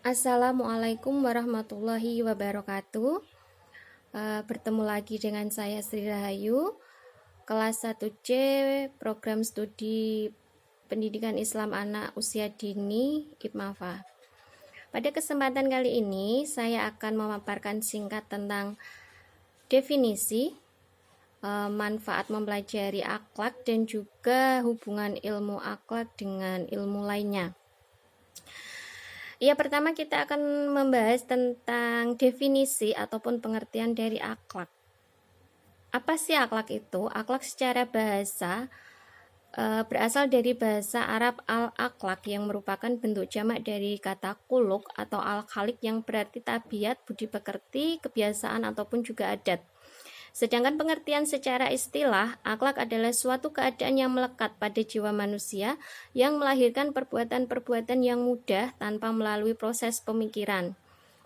Assalamualaikum warahmatullahi wabarakatuh. Bertemu lagi dengan saya Sri Rahayu, kelas 1C program studi Pendidikan Islam Anak Usia Dini IPMAFA. Pada kesempatan kali ini saya akan memaparkan singkat tentang definisi, manfaat mempelajari akhlak dan juga hubungan ilmu akhlak dengan ilmu lainnya. Ya, pertama kita akan membahas tentang definisi ataupun pengertian dari akhlak. Apa sih akhlak itu? Akhlak secara bahasa berasal dari bahasa Arab al-akhlak yang merupakan bentuk jamak dari kata kuluk atau al-khaliq yang berarti tabiat, budi pekerti, kebiasaan ataupun juga adat. Sedangkan pengertian secara istilah, akhlak adalah suatu keadaan yang melekat pada jiwa manusia yang melahirkan perbuatan-perbuatan yang mudah tanpa melalui proses pemikiran,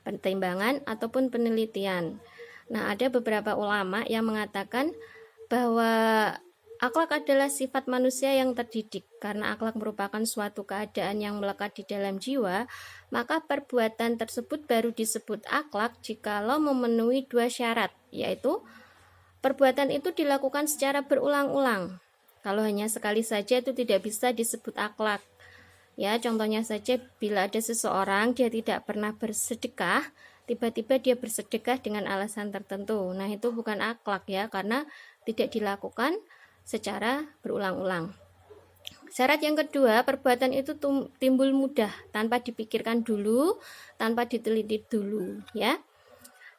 pertimbangan, ataupun penelitian. Nah, ada beberapa ulama yang mengatakan bahwa akhlak adalah sifat manusia yang terdidik. Karena akhlak merupakan suatu keadaan yang melekat di dalam jiwa, maka perbuatan tersebut baru disebut akhlak jikalau memenuhi dua syarat, yaitu perbuatan itu dilakukan secara berulang-ulang. Kalau hanya sekali saja itu tidak bisa disebut akhlak. Ya, contohnya saja bila ada seseorang dia tidak pernah bersedekah, tiba-tiba dia bersedekah dengan alasan tertentu. Nah, itu bukan akhlak ya, karena tidak dilakukan secara berulang-ulang. Syarat yang kedua, perbuatan itu timbul mudah tanpa dipikirkan dulu, tanpa diteliti dulu, ya.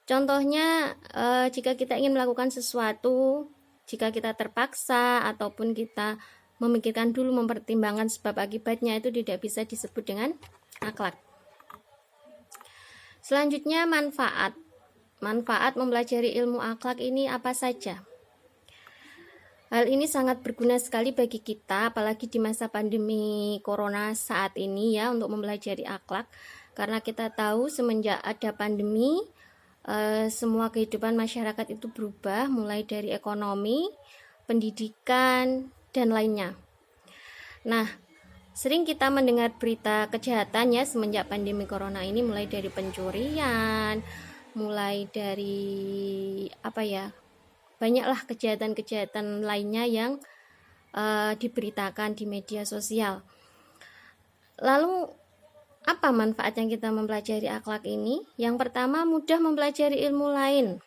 Contohnya, jika kita ingin melakukan sesuatu, jika kita terpaksa ataupun kita memikirkan dulu, mempertimbangkan sebab akibatnya, itu tidak bisa disebut dengan akhlak. Selanjutnya, manfaat. Manfaat mempelajari ilmu akhlak ini apa saja? Hal ini sangat berguna sekali bagi kita, apalagi di masa pandemi corona saat ini ya, untuk mempelajari akhlak. Karena kita tahu semenjak ada pandemi, semua kehidupan masyarakat itu berubah, mulai dari ekonomi, pendidikan, dan lainnya. Nah, sering kita mendengar berita kejahatan ya semenjak pandemi corona ini, mulai dari pencurian, mulai dari banyaklah kejahatan-kejahatan lainnya yang diberitakan di media sosial. Lalu apa manfaat yang kita mempelajari akhlak ini? Yang pertama, mudah mempelajari ilmu lain.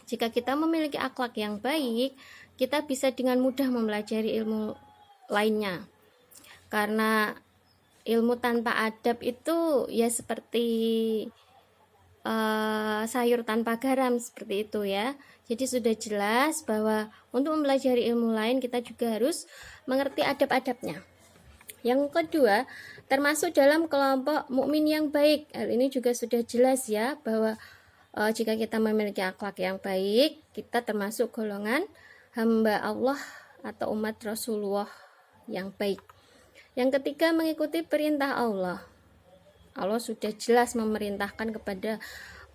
Jika kita memiliki akhlak yang baik, kita bisa dengan mudah mempelajari ilmu lainnya. Karena ilmu tanpa adab itu ya seperti sayur tanpa garam, seperti itu ya. Jadi sudah jelas bahwa untuk mempelajari ilmu lain kita juga harus mengerti adab-adabnya. Yang kedua, termasuk dalam kelompok mukmin yang baik. Hal ini juga sudah jelas ya, bahwa jika kita memiliki akhlak yang baik, kita termasuk golongan hamba Allah atau umat Rasulullah yang baik. Yang ketiga, mengikuti perintah Allah. Allah sudah jelas memerintahkan kepada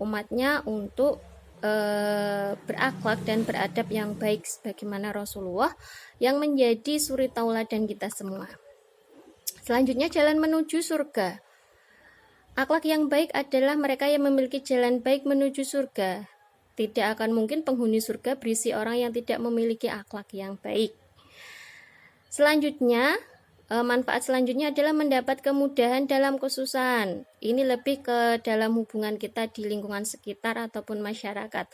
umatnya untuk berakhlak dan beradab yang baik sebagaimana Rasulullah yang menjadi suri tauladan kita semua. Selanjutnya, jalan menuju surga. Akhlak yang baik adalah mereka yang memiliki jalan baik menuju surga. Tidak akan mungkin penghuni surga berisi orang yang tidak memiliki akhlak yang baik. Selanjutnya, manfaat selanjutnya adalah mendapat kemudahan dalam kesusahan. Ini lebih ke dalam hubungan kita di lingkungan sekitar ataupun masyarakat.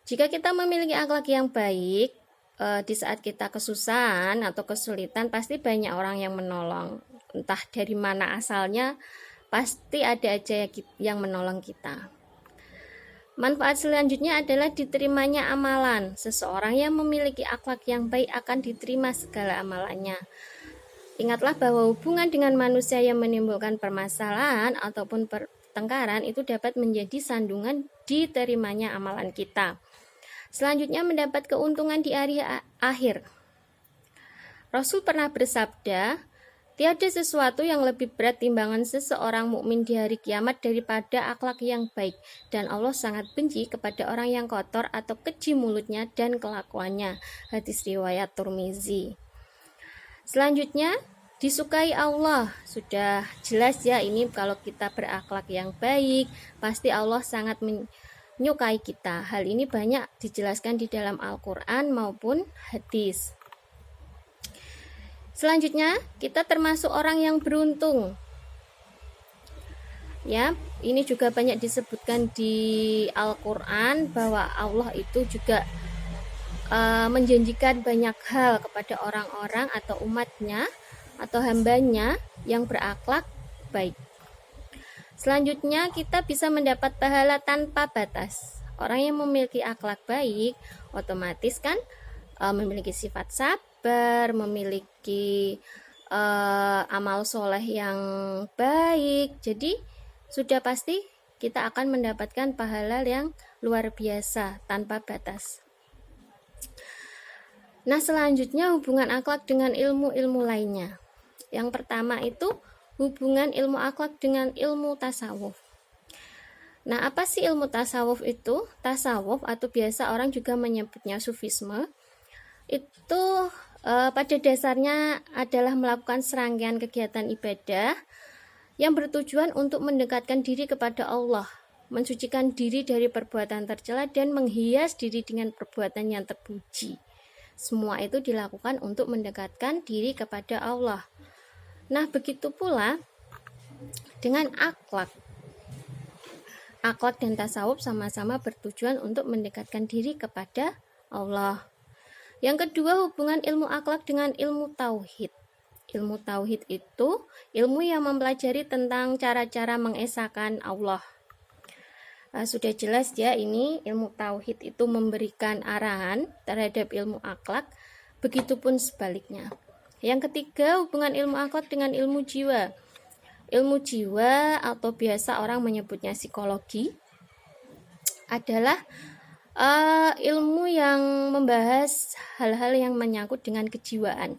Jika kita memiliki akhlak yang baik, di saat kita kesusahan atau kesulitan, pasti banyak orang yang menolong. Entah dari mana asalnya, pasti ada aja yang menolong kita. Manfaat selanjutnya adalah diterimanya amalan. Seseorang yang memiliki akhlak yang baik akan diterima segala amalannya. Ingatlah bahwa hubungan dengan manusia yang menimbulkan permasalahan ataupun pertengkaran itu dapat menjadi sandungan diterimanya amalan kita. Selanjutnya, mendapat keuntungan di hari akhir. Rasul pernah bersabda, tiada sesuatu yang lebih berat timbangan seseorang mukmin di hari kiamat daripada akhlak yang baik, dan Allah sangat benci kepada orang yang kotor atau keji mulutnya dan kelakuannya. Hadis riwayat Tirmizi. Selanjutnya, disukai Allah. Sudah jelas ya, ini kalau kita berakhlak yang baik, pasti Allah sangat menyukai kita. Hal ini banyak dijelaskan di dalam Al-Quran maupun hadis. Selanjutnya, kita termasuk orang yang beruntung. Ya, ini juga banyak disebutkan di Al-Quran bahwa Allah itu juga menjanjikan banyak hal kepada orang-orang atau umatnya atau hambanya yang berakhlak baik. Selanjutnya, kita bisa mendapat pahala tanpa batas. Orang yang memiliki akhlak baik otomatis kan memiliki sifat sabar, memiliki amal soleh yang baik. Jadi sudah pasti kita akan mendapatkan pahala yang luar biasa tanpa batas. Nah, selanjutnya hubungan akhlak dengan ilmu-ilmu lainnya. Yang pertama itu hubungan ilmu akhlak dengan ilmu tasawuf. Nah, apa sih ilmu tasawuf itu? Tasawuf atau biasa orang juga menyebutnya sufisme, itu pada dasarnya adalah melakukan serangkaian kegiatan ibadah yang bertujuan untuk mendekatkan diri kepada Allah, mensucikan diri dari perbuatan tercela dan menghias diri dengan perbuatan yang terpuji. Semua itu dilakukan untuk mendekatkan diri kepada Allah. Nah, begitu pula dengan akhlak. Akhlak dan tasawuf sama-sama bertujuan untuk mendekatkan diri kepada Allah. Yang kedua, hubungan ilmu akhlak dengan ilmu tauhid. Ilmu tauhid itu ilmu yang mempelajari tentang cara-cara mengesahkan Allah. Sudah jelas ya, ini ilmu tauhid itu memberikan arahan terhadap ilmu akhlak, begitupun sebaliknya. Yang ketiga, hubungan ilmu akhlak dengan ilmu jiwa. Ilmu jiwa atau biasa orang menyebutnya psikologi adalah ilmu yang membahas hal-hal yang menyangkut dengan kejiwaan.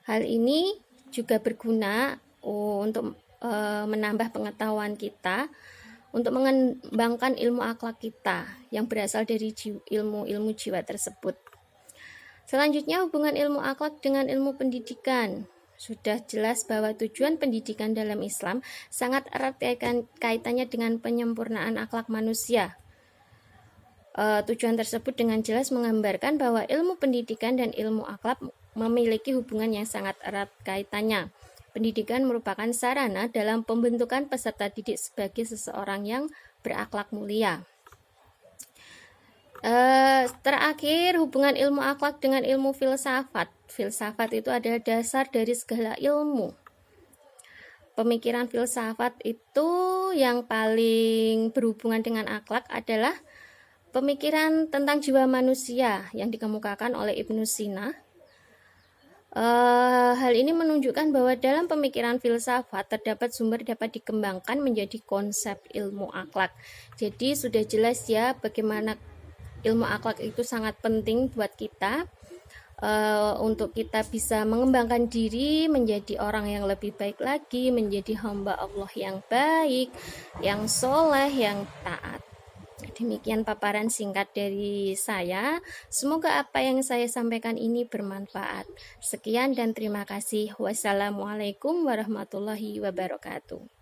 Hal ini juga berguna untuk menambah pengetahuan kita, untuk mengembangkan ilmu akhlak kita yang berasal dari ilmu jiwa tersebut. Selanjutnya, hubungan ilmu akhlak dengan ilmu pendidikan. Sudah jelas bahwa tujuan pendidikan dalam Islam sangat erat kaitannya dengan penyempurnaan akhlak manusia. Tujuan tersebut dengan jelas menggambarkan bahwa ilmu pendidikan dan ilmu akhlak memiliki hubungan yang sangat erat kaitannya. Pendidikan merupakan sarana dalam pembentukan peserta didik sebagai seseorang yang berakhlak mulia. Terakhir, hubungan ilmu akhlak dengan ilmu filsafat. Filsafat itu adalah dasar dari segala ilmu. Pemikiran filsafat itu yang paling berhubungan dengan akhlak adalah pemikiran tentang jiwa manusia yang dikemukakan oleh Ibnu Sina. Hal ini menunjukkan bahwa dalam pemikiran filsafat terdapat sumber dapat dikembangkan menjadi konsep ilmu akhlak. Jadi sudah jelas ya bagaimana ilmu akhlak itu sangat penting buat kita, untuk kita bisa mengembangkan diri menjadi orang yang lebih baik lagi, menjadi hamba Allah yang baik, yang soleh, yang taat. Demikian paparan singkat dari saya. Semoga apa yang saya sampaikan ini bermanfaat. Sekian dan terima kasih. Wassalamualaikum warahmatullahi wabarakatuh.